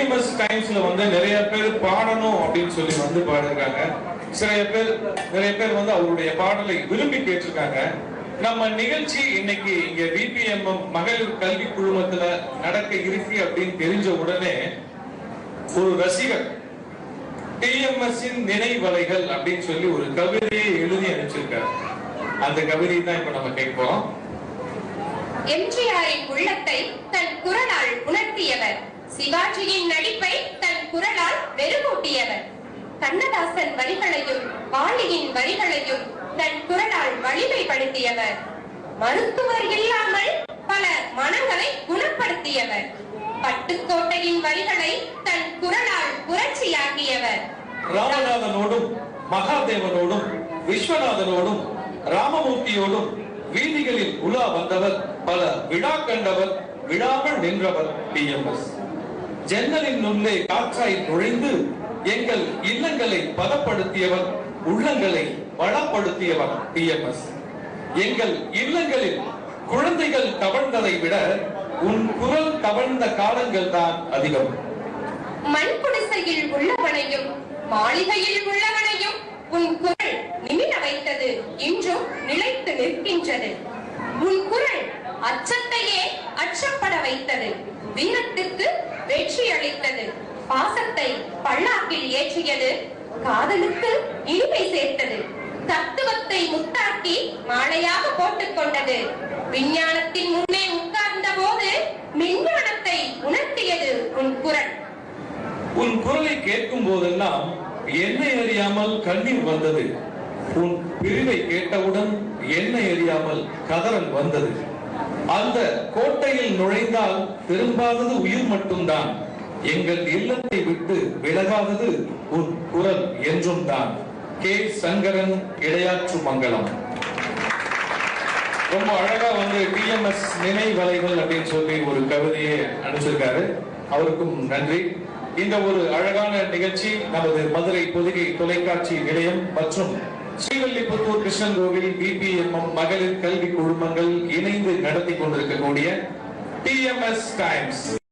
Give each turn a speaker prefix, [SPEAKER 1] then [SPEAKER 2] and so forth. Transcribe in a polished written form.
[SPEAKER 1] TMS டைம்ஸ்ல வந்து நிறைய பேர் பாடணும் அப்படின்னு சொல்லி வந்து பாடுறாங்க. நிறைய பேர் வந்து அவருடைய பாடலை விரும்பி கேட்டிருக்காங்க. நம்ம நிகழ்ச்சி இன்னைக்கு இங்க பிபிஎம்எம் மகளிர் கல்வி குழுமத்துல நடக்க இருக்கு அப்படின்னு தெரிஞ்ச உடனே ஒரு ரசிகர் டிஎம்எஸ் நினைவலைகள் அப்படின்னு சொல்லி ஒரு கவிதையை எழுதி அனுப்பிச்சிருக்காரு. அந்த கவிதை தான் இப்ப நம்ம கேட்க போறோம்.
[SPEAKER 2] எம்ஜிஆரின் உள்ளத்தை தன் குரலால் உணர்த்தியவர், சிவாஜியின் நடிப்பை தன் குரலால் வெறுமூட்டியவர், கண்ணதாசன் வரிகளையும் வாலியின் வரிகளையும் தன் குரலால் வலிமைப்படுத்தியவர், மருத்துவர் இல்லாமல் பல மனங்களை குணப்படுத்தியவர், பட்டுக்கோட்டையின் வரிகளை தன் குரலால் புரட்சியாக்கியவர்,
[SPEAKER 1] ராமநாதனோடும் மகாதேவனோடும் விஸ்வநாதனோடும் ராமமூர்த்தியோடும் வீதிகளில் உலா வந்தவர், பல விழா கண்டவர், விழாமல் நின்றவர் டிஎம்எஸ். ஜன்னலின் உள்ளே காற்றாய் நுழைந்து எங்கள் இல்லங்களை பதப்படுத்தியவர், உள்ளங்களை வளப்படுத்தியவர் டிஎம்எஸ். எங்கள் இல்லங்களில் குழந்தைகள் கவர்ந்ததை விட உன் குரல் கவர்ந்த காலங்கள் தான் அதிகம்.
[SPEAKER 2] மண் குடிசையில் உள்ளவனையும் மாளிகையில் உள்ளவனையும் உன் குரல் நிமிர வைத்தது, இன்றும் நிலைத்து நிற்கின்றது. உன் குரல் அச்சத்தையே அச்சப்பட வைத்தது, வீரத்திற்கு வெற்றி அளித்தது, பாசத்தை பல்லாக்கில் ஏற்றியது, காதலுக்கு இனிமை சேர்த்தது, தத்துவத்தை முத்தாக்கி மாலையாக போட்டுக் கொண்டது, விஞ்ஞானத்தின் முன்னே உட்கார்ந்த போது விஞ்ஞானத்தை உணர்த்தியது உன் குரல்.
[SPEAKER 1] உன் குரலை கேட்கும் போதெல்லாம் என்னை அறியாமல் கண்ணீர் வந்தது. உன் பிரிவை கேட்டவுடன் என்னை அறியாமல் கதறல் வந்தது. அந்த கோட்டையில் நுழைந்தால் திரும்பாதது உயிர் மட்டும்தான். எங்கள் இல்லத்தை விட்டு விலகாதது உன் குரல் என்றும் தான். கே. சங்கரன், இடையாற்று மங்கலம். ரொம்ப அழகா வந்து டிஎம்எஸ் நினைவலைகள் அப்படின்னு சொல்லி ஒரு கவிதையை அனுப்பிச்சிருக்காரு. அவருக்கும் நன்றி. இந்த ஒரு அழகான நிகழ்ச்சி நமது மதுரை பொதிகை தொலைக்காட்சி நிலையம் மற்றும் ஸ்ரீவில்லிபுத்தூர் கிருஷ்ணன் கோவில் பிபிஎம்எம் மகளிர் கல்வி குழுமங்கள் இணைந்து நடத்தி கொண்டிருக்கக்கூடிய டிஎம்எஸ் டைம்ஸ்